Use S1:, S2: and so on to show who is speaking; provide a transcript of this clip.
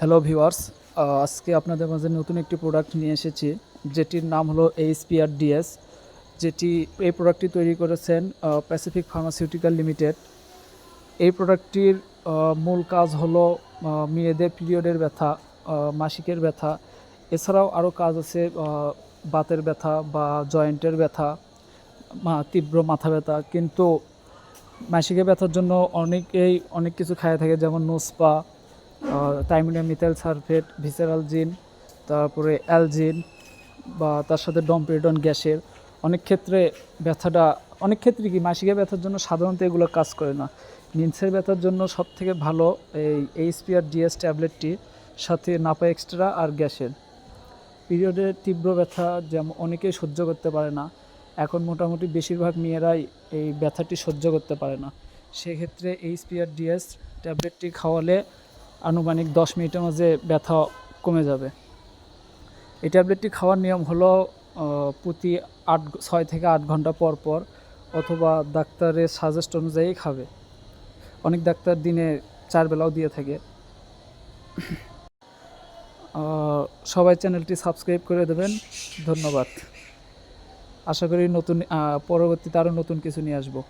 S1: Hello viewers, আজকে আপনাদের মাঝে নতুন একটি প্রোডাক্ট নিয়ে এসেছি, যেটির নাম হলো HPRDS। এই প্রোডাক্টটি তৈরি করেছেন প্যাসিফিক ফার্মাসিউটিক্যাল লিমিটেড। এই প্রোডাক্টটির মূল কাজ হলো মেয়েদের পিরিয়ডের ব্যথা, মাসিকের ব্যথা, এছাড়াও আরও কাজ আছে বাতের ব্যথা বা জয়েন্টের ব্যথা, তীব্র মাথা ব্যথা। কিন্তু মাসিকের ব্যথার জন্য অনেকেই অনেক কিছু খায় থাকে, যেমন নোসপা, টাইমিনা মিথাইল সালফেট, ভিসেরাল জিন, তারপরে অ্যালজিন বা তার সাথে ডমপেরিডন গ্যাসের। অনেক ক্ষেত্রে কি মাসিকের ব্যথার জন্য সাধারণত এগুলো কাজ করে না। মিনসের ব্যথার জন্য সবথেকে ভালো এই HPRDS ট্যাবলেটটি, সাথে নাপা এক্সট্রা আর গ্যাসের। পিরিয়ডের তীব্র ব্যথা যেমন অনেকেই সহ্য করতে পারে না, এখন মোটামুটি বেশিরভাগ মেয়েরাই এই ব্যথাটি সহ্য করতে পারে না। সেক্ষেত্রে HPRDS ট্যাবলেটটি খাওয়ালে আনুমানিক 10 মিনিটের মাঝে ব্যথা কমে যাবে। এই ট্যাবলেটটি খাওয়ার নিয়ম হলো প্রতি 6 থেকে 8 ঘন্টা পর পর, অথবা ডাক্তারের সাজেস্ট অনুযায়ী খাবে। অনেক ডাক্তার দিনে 4 বেলাও দিয়ে থাকে। সবাই চ্যানেলটি সাবস্ক্রাইব করে দেবেন, ধন্যবাদ। আশা করি পরবর্তীতে আরও নতুন কিছু নিয়ে আসবো।